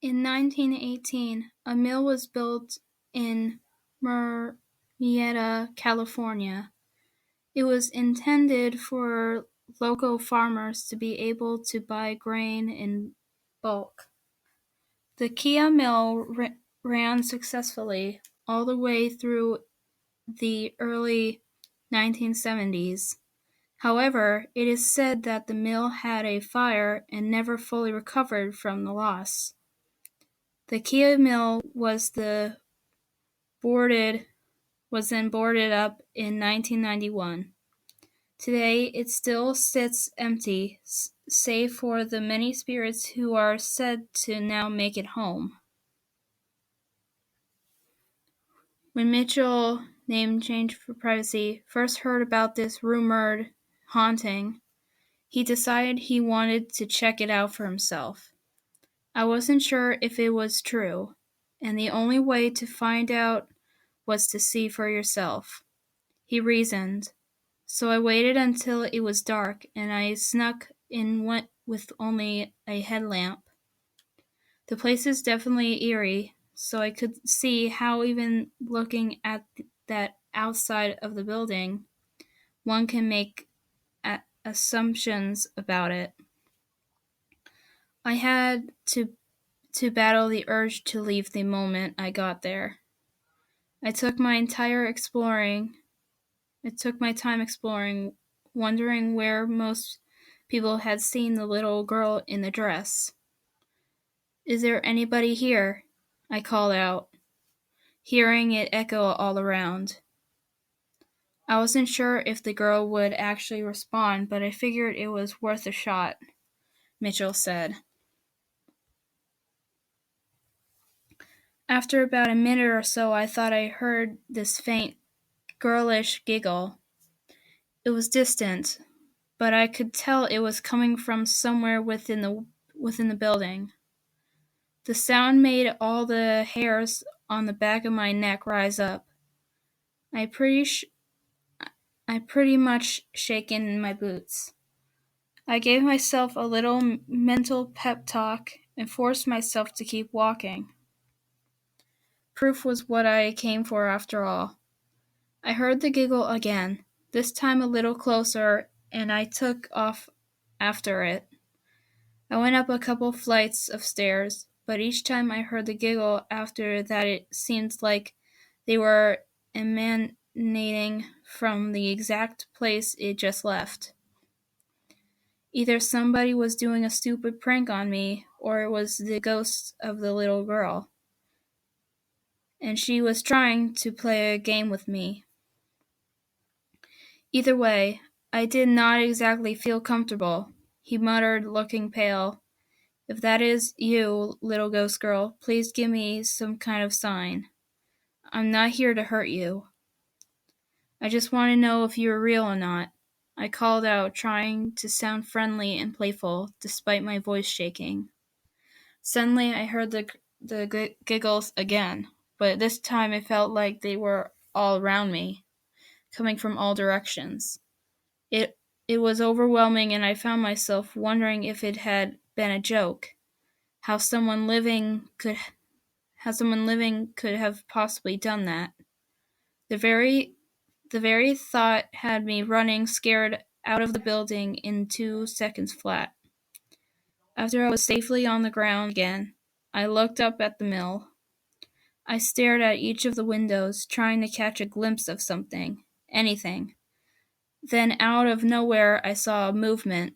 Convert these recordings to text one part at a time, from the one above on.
In 1918, a mill was built in Murrieta, California. It was intended for local farmers to be able to buy grain in bulk. The Kia mill ran successfully all the way through the early 1970s. However, it is said that the mill had a fire and never fully recovered from the loss. The Kia mill was then boarded up in 1991. Today it still sits empty, save for the many spirits who are said to now make it home. When Mitchell, name changed for privacy, first heard about this rumored haunting, he decided he wanted to check it out for himself. I wasn't sure if it was true, and the only way to find out was to see for yourself, he reasoned. So I waited until it was dark, and I snuck in with only a headlamp. The place is definitely eerie, so I could see how even looking at that outside of the building, one can make assumptions about it. I had to battle the urge to leave the moment I got there. I took my time exploring, wondering where most people had seen the little girl in the dress. "Is there anybody here?" I called out, hearing it echo all around. I wasn't sure if the girl would actually respond, but I figured it was worth a shot, Mitchell said. After about a minute or so, I thought I heard this faint, girlish giggle. It was distant, but I could tell it was coming from somewhere within the building. The sound made all the hairs on the back of my neck rise up. I pretty much shaken in my boots. I gave myself a little mental pep talk and forced myself to keep walking. Proof was what I came for after all. I heard the giggle again, this time a little closer, and I took off after it. I went up a couple flights of stairs, but each time I heard the giggle after that it seemed like they were emanating from the exact place it just left. Either somebody was doing a stupid prank on me, or it was the ghost of the little girl, and she was trying to play a game with me. Either way, I did not exactly feel comfortable, he muttered, looking pale. "If that is you, little ghost girl, please give me some kind of sign. I'm not here to hurt you. I just want to know if you are real or not," I called out, trying to sound friendly and playful, despite my voice shaking. Suddenly, I heard the giggles again, but this time it felt like they were all around me, coming from all directions. It was overwhelming, and I found myself wondering if it had been a joke, how someone living could have possibly done that. The very thought had me running scared out of the building in 2 seconds flat. After I was safely on the ground again, I looked up at the mill. I stared at each of the windows, trying to catch a glimpse of something, anything. Then out of nowhere I saw a movement.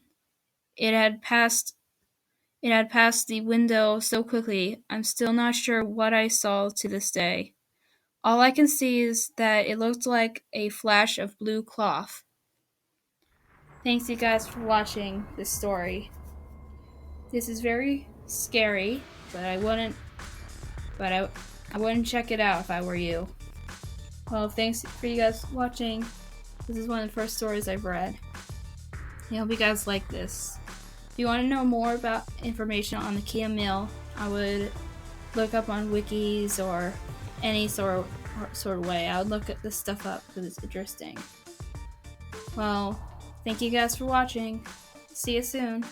It had passed the window so quickly, I'm still not sure what I saw to this day. All I can see is that it looked like a flash of blue cloth. Thanks you guys for watching this story. This is very scary, but I wouldn't check it out if I were you. Well, thanks for you guys watching. This is one of the first stories I've read. I hope you guys like this. If you want to know more about information on the Kia mill, I would look up on wikis or any sort of way. I would look at this stuff up because it's interesting. Well, thank you guys for watching. See you soon.